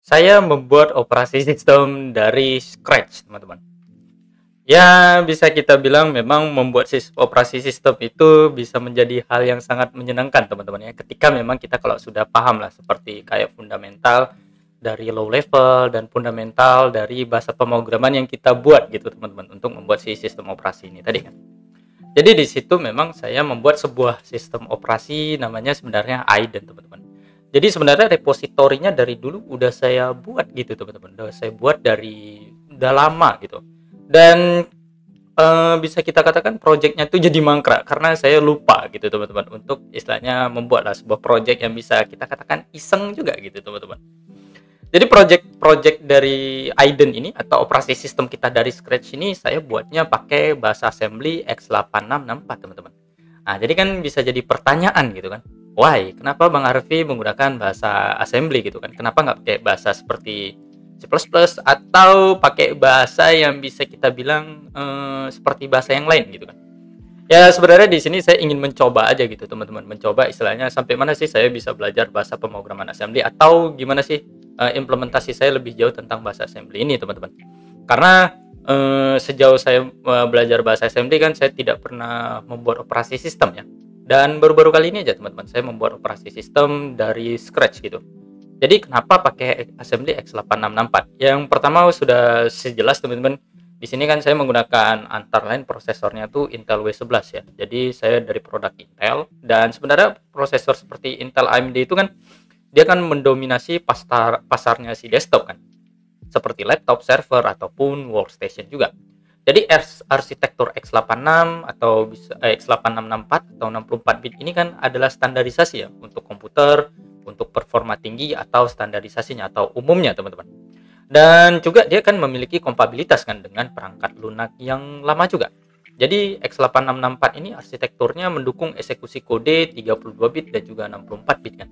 Saya membuat operasi sistem dari scratch, teman-teman. Ya, bisa kita bilang memang membuat operasi sistem itu bisa menjadi hal yang sangat menyenangkan, teman-teman ya. Ketika memang kita kalau sudah paham lah, seperti kayak fundamental dari low level dan fundamental dari bahasa pemrograman yang kita buat gitu, teman-teman, untuk membuat sistem operasi ini tadi kan. Jadi di situ memang saya membuat sebuah sistem operasi namanya sebenarnya Aiden, teman-teman. Jadi sebenarnya repositorinya dari dulu udah saya buat gitu, teman-teman. Udah saya buat dari udah lama gitu. Dan bisa kita katakan projectnya tuh jadi mangkrak karena saya lupa gitu, teman-teman, untuk istilahnya membuatlah sebuah project yang bisa kita katakan iseng juga gitu, teman-teman. Jadi project dari Aiden ini atau operasi sistem kita dari scratch ini saya buatnya pakai bahasa assembly x8664, teman-teman. Nah, jadi kan bisa jadi pertanyaan gitu kan. Why? Kenapa Bang Arfi menggunakan bahasa assembly gitu kan? Kenapa nggak pakai bahasa seperti C++ atau pakai bahasa yang bisa kita bilang seperti bahasa yang lain gitu kan? Ya sebenarnya di sini saya ingin mencoba aja gitu, teman-teman. Mencoba istilahnya sampai mana sih saya bisa belajar bahasa pemrograman assembly atau gimana sih implementasi saya lebih jauh tentang bahasa assembly ini, teman-teman. Karena sejauh saya belajar bahasa assembly kan saya tidak pernah membuat operasi sistem ya. Dan baru-baru kali ini aja, teman-teman, saya membuat operasi sistem dari scratch gitu. Jadi kenapa pakai assembly x8664? Yang pertama sudah sejelas, teman-teman. Di sini kan saya menggunakan antara lain prosesornya tuh Intel W11 ya. Jadi saya dari produk Intel, dan sebenarnya prosesor seperti Intel AMD itu kan dia kan mendominasi pasarnya si desktop kan. Seperti laptop, server ataupun workstation juga. Jadi arsitektur x86 atau bisa x8664 atau 64 bit ini kan adalah standarisasi ya untuk komputer, untuk performa tinggi atau standarisasinya atau umumnya, teman-teman. Dan juga dia kan memiliki kompatibilitas kan dengan perangkat lunak yang lama juga. Jadi x8664 ini arsitekturnya mendukung eksekusi kode 32 bit dan juga 64 bit kan.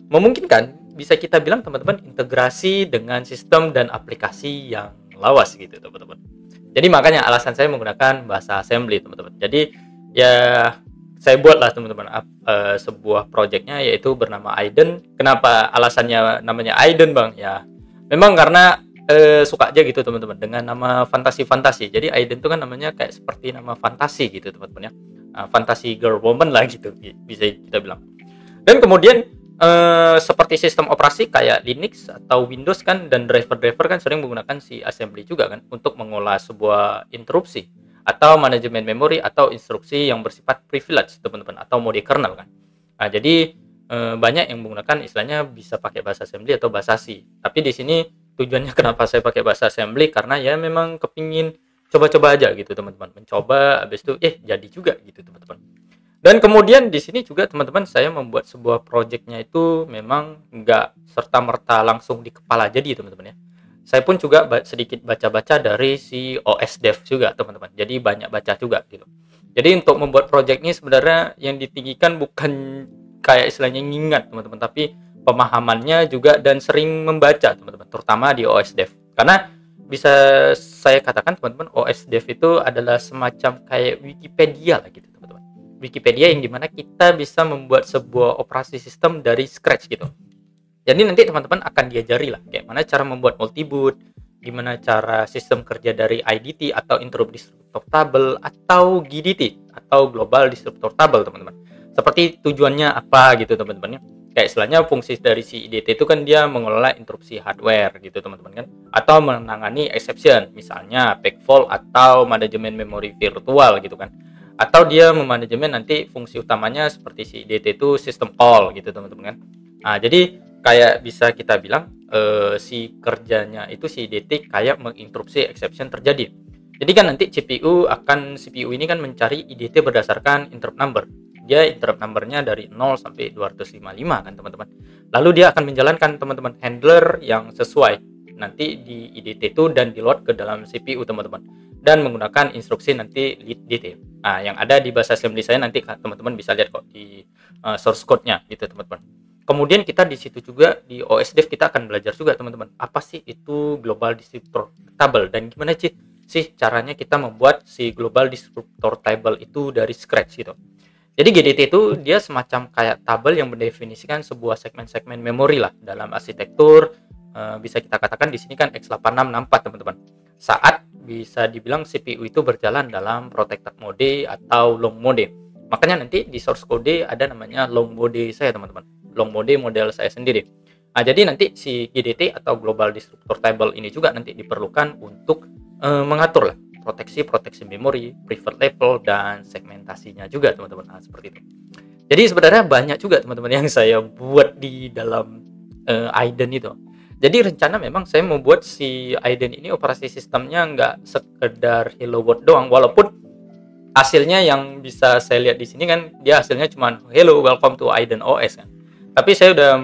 Memungkinkan bisa kita bilang, teman-teman, integrasi dengan sistem dan aplikasi yang lawas gitu, teman-teman. Jadi makanya alasan saya menggunakan bahasa assembly, teman-teman. Jadi ya saya buatlah, teman-teman, sebuah projectnya yaitu bernama Aiden. Kenapa alasannya namanya Aiden, Bang? Ya memang karena suka aja gitu, teman-teman, dengan nama fantasi-fantasi. Jadi Aiden itu kan namanya kayak seperti nama fantasi gitu, teman-teman ya. Fantasi girl woman lah gitu, bisa kita bilang. Dan kemudian seperti sistem operasi kayak Linux atau Windows kan, dan driver-driver kan sering menggunakan si assembly juga kan untuk mengolah sebuah interupsi atau manajemen memori atau instruksi yang bersifat privilege, teman-teman, atau mode kernel kan. Nah, jadi banyak yang menggunakan istilahnya bisa pakai bahasa assembly atau bahasa C. Tapi di sini tujuannya kenapa saya pakai bahasa assembly, karena ya memang kepingin coba-coba aja gitu, teman-teman. Mencoba habis itu jadi juga gitu, teman-teman. Dan kemudian di sini juga, teman-teman, saya membuat sebuah projectnya itu memang nggak serta-merta langsung di kepala jadi, teman-teman ya. Saya pun juga sedikit baca-baca dari si OS Dev juga, teman-teman. Jadi banyak baca juga gitu. Jadi untuk membuat project ini sebenarnya yang ditinggikan bukan kayak istilahnya ngingat, teman-teman, tapi pemahamannya juga dan sering membaca, teman-teman, terutama di OS Dev. Karena bisa saya katakan, teman-teman, OS Dev itu adalah semacam kayak Wikipedia lah gitu, teman-teman. Wikipedia yang dimana kita bisa membuat sebuah operasi sistem dari scratch gitu. Jadi nanti teman-teman akan diajari lah kayak mana cara membuat multiboot, gimana cara sistem kerja dari IDT atau Interrupt Disruptor Table atau GDT atau Global Disruptor Table, teman-teman. Seperti tujuannya apa gitu, teman-teman ya. Kayak istilahnya fungsi dari si IDT itu kan dia mengelola interupsi hardware gitu, teman-teman kan, atau menangani exception misalnya backfall atau manajemen memori virtual gitu kan, atau dia memanajemen nanti fungsi utamanya seperti si IDT itu system call gitu, teman-teman kan. Nah, jadi kayak bisa kita bilang si kerjanya itu si IDT kayak menginterupsi exception terjadi. Jadi kan nanti CPU ini kan mencari IDT berdasarkan interrupt number. Dia interrupt numbernya dari 0 sampai 255 kan, teman-teman. Lalu dia akan menjalankan, teman-teman, handler yang sesuai nanti di IDT itu dan di load ke dalam CPU, teman-teman, dan menggunakan instruksi nanti lead DT. Nah, yang ada di bahasa assembly saya nanti teman-teman bisa lihat kok di source code-nya gitu, teman-teman. Kemudian kita di situ juga di OS Dev kita akan belajar juga, teman-teman, apa sih itu global distributor table dan gimana sih caranya kita membuat si global distributor table itu dari scratch gitu. Jadi GDT itu dia semacam kayak tabel yang mendefinisikan sebuah segmen-segmen memori lah dalam arsitektur bisa kita katakan di sini kan X8664 teman-teman. Saat bisa dibilang CPU itu berjalan dalam protected mode atau long mode. Makanya nanti di source code ada namanya long mode saya teman-teman. Long mode model saya sendiri. Nah, jadi nanti si GDT atau Global Destructor Table ini juga nanti diperlukan untuk mengatur lah proteksi memori, private level, dan segmentasinya juga teman-teman. Nah, seperti itu. Jadi sebenarnya banyak juga teman-teman yang saya buat di dalam Aiden itu. Jadi rencana memang saya membuat si Aiden ini operasi sistemnya nggak sekedar Hello World doang, walaupun hasilnya yang bisa saya lihat di sini kan dia hasilnya cuma Hello Welcome to Aiden OS kan. Tapi saya udah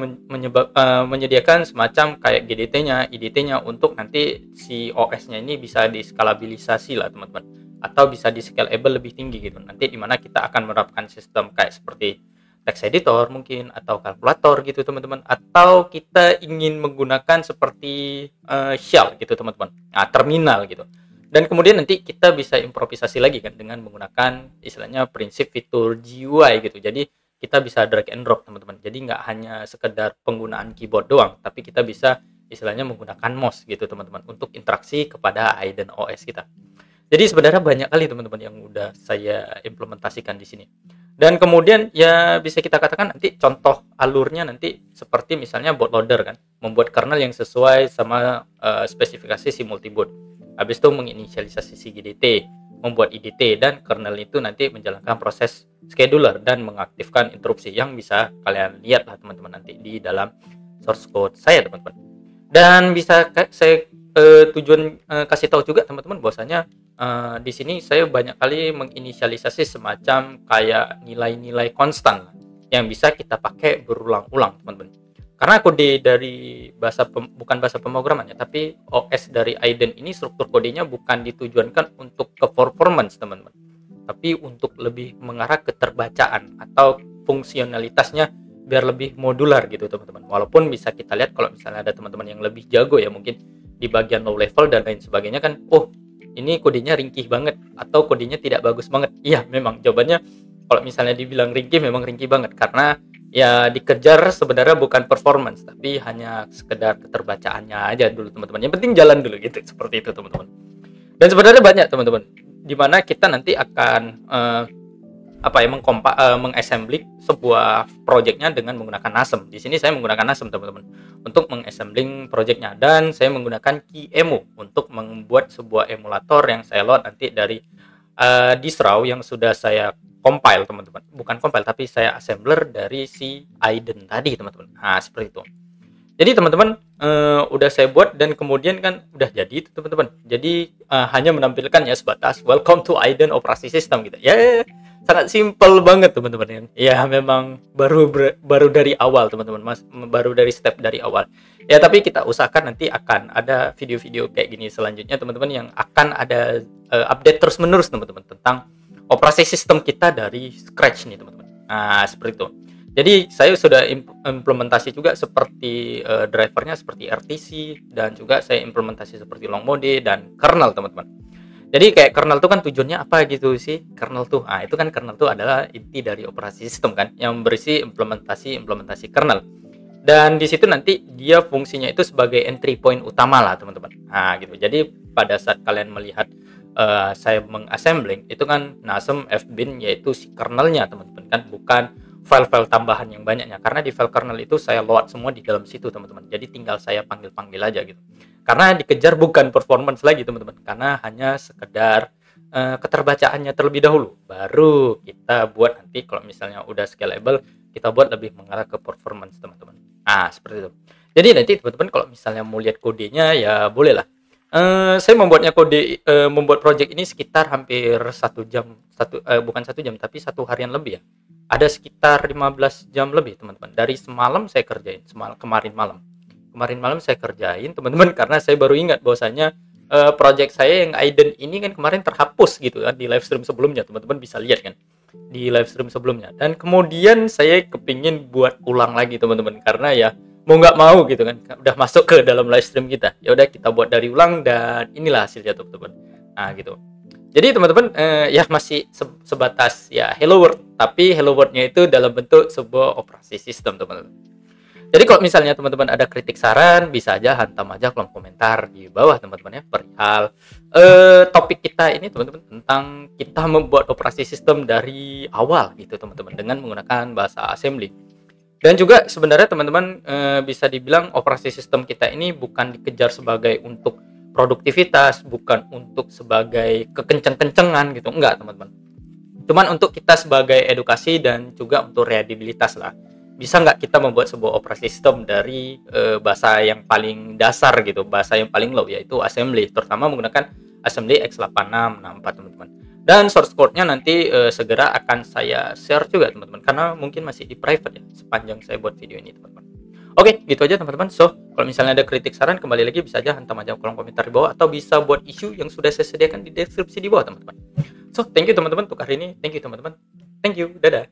menyediakan semacam kayak GDT-nya, IDT-nya untuk nanti si OS-nya ini bisa diskalabilisasi lah teman-teman, atau bisa di scalable lebih tinggi gitu. Nanti dimana kita akan menerapkan sistem kayak seperti text editor mungkin atau kalkulator gitu teman-teman, atau kita ingin menggunakan seperti shell gitu teman-teman, nah, terminal gitu. Dan kemudian nanti kita bisa improvisasi lagi kan dengan menggunakan istilahnya prinsip fitur GUI gitu. Jadi kita bisa drag and drop teman-teman. Jadi nggak hanya sekedar penggunaan keyboard doang, tapi kita bisa istilahnya menggunakan mouse gitu teman-teman untuk interaksi kepada Aiden OS kita. Jadi sebenarnya banyak kali teman-teman yang udah saya implementasikan di sini. Dan kemudian ya bisa kita katakan nanti contoh alurnya nanti seperti misalnya bootloader kan, membuat kernel yang sesuai sama spesifikasi si multiboot. Habis itu menginisialisasi si GDT, membuat IDT, dan kernel itu nanti menjalankan proses scheduler dan mengaktifkan interupsi yang bisa kalian lihat lah teman-teman nanti di dalam source code saya teman-teman. Dan bisa saya tujuan kasih tahu juga teman-teman bahwasanya di sini saya banyak kali menginisialisasi semacam kayak nilai-nilai konstan yang bisa kita pakai berulang-ulang teman-teman. Karena kode dari bukan bahasa pemrograman ya, tapi OS dari Aiden ini struktur kodenya bukan ditujuankan untuk ke performance teman-teman, tapi untuk lebih mengarah ke terbacaan atau fungsionalitasnya biar lebih modular gitu teman-teman. Walaupun bisa kita lihat kalau misalnya ada teman-teman yang lebih jago ya mungkin di bagian low level dan lain sebagainya kan, oh ini kodenya ringkih banget atau kodenya tidak bagus banget. Iya memang jawabannya kalau misalnya dibilang ringkih memang ringkih banget, karena ya dikejar sebenarnya bukan performance tapi hanya sekedar keterbacaannya aja dulu teman-teman. Yang penting jalan dulu gitu, seperti itu teman-teman. Dan sebenarnya banyak teman-teman dimana kita nanti akan mengassembly sebuah projectnya dengan menggunakan NASM. Di sini saya menggunakan NASM teman-teman untuk mengassembling projectnya, dan saya menggunakan KeyEmu untuk membuat sebuah emulator yang saya load nanti dari distro yang sudah saya compile teman-teman, bukan compile tapi saya assembler dari si Aiden tadi teman-teman. Nah seperti itu. Jadi teman-teman udah saya buat dan kemudian kan udah jadi teman-teman. Jadi hanya menampilkan ya sebatas welcome to Aiden operasi system gitu. Ya sangat simple banget teman-teman. Ya memang baru dari awal teman-teman, baru dari step dari awal. Ya tapi kita usahakan nanti akan ada video-video kayak gini selanjutnya teman-teman yang akan ada update terus-menerus teman-teman tentang operasi sistem kita dari scratch nih teman-teman. Nah seperti itu. Jadi saya sudah implementasi juga seperti drivernya seperti RTC, dan juga saya implementasi seperti long mode dan kernel teman-teman. Jadi kayak kernel tuh kan tujuannya apa gitu sih kernel tuh? Nah itu kan kernel tuh adalah inti dari operasi sistem kan, yang berisi implementasi kernel. Dan di situ nanti dia fungsinya itu sebagai entry point utama lah teman-teman. Nah gitu. Jadi pada saat kalian melihat saya mengassembling itu kan NASM fbin yaitu si kernelnya teman-teman kan, bukan file-file tambahan yang banyaknya, karena di file kernel itu saya load semua di dalam situ teman-teman. Jadi tinggal saya panggil-panggil aja gitu. Karena dikejar bukan performance lagi teman-teman, karena hanya sekedar keterbacaannya terlebih dahulu, baru kita buat nanti kalau misalnya udah scalable kita buat lebih mengarah ke performance teman-teman. Nah seperti itu. Jadi nanti teman-teman kalau misalnya mau lihat kodenya ya boleh lah. Saya membuat project ini sekitar hampir 1 jam, bukan 1 jam tapi 1 harian lebih ya. Ada sekitar 15 jam lebih teman-teman. Dari semalam saya kerjain, kemarin malam saya kerjain teman-teman, karena saya baru ingat bahwasanya project saya yang Aiden ini kan kemarin terhapus gitu kan di live stream sebelumnya, teman-teman bisa lihat kan di live stream sebelumnya. Dan kemudian saya kepingin buat ulang lagi teman-teman, karena ya mau nggak mau gitu kan udah masuk ke dalam live stream kita, ya udah kita buat dari ulang dan inilah hasilnya teman-teman. Nah gitu. Jadi teman-teman ya masih sebatas ya hello world, tapi hello world-nya itu dalam bentuk sebuah operasi sistem teman-teman. Jadi kalau misalnya teman-teman ada kritik saran, bisa aja hantam aja kolom komentar di bawah teman-teman ya, perihal topik kita ini teman-teman, tentang kita membuat operasi sistem dari awal gitu teman-teman, dengan menggunakan bahasa assembly. Dan juga sebenarnya teman-teman bisa dibilang operasi sistem kita ini bukan dikejar sebagai untuk produktivitas, bukan untuk sebagai kekenceng-kencengan gitu, enggak teman-teman. Cuman untuk kita sebagai edukasi dan juga untuk readabilitas lah. Bisa nggak kita membuat sebuah operasi sistem dari bahasa yang paling dasar gitu, bahasa yang paling low, yaitu assembly, terutama menggunakan assembly x86 64 teman-teman. Dan source code-nya nanti segera akan saya share juga teman-teman, karena mungkin masih di private ya sepanjang saya buat video ini teman-teman. Oke, gitu aja teman-teman. So, kalau misalnya ada kritik saran, kembali lagi bisa aja hantam aja kolom komentar di bawah, atau bisa buat isu yang sudah saya sediakan di deskripsi di bawah teman-teman. So, thank you teman-teman untuk hari ini. Thank you teman-teman. Thank you. Dadah.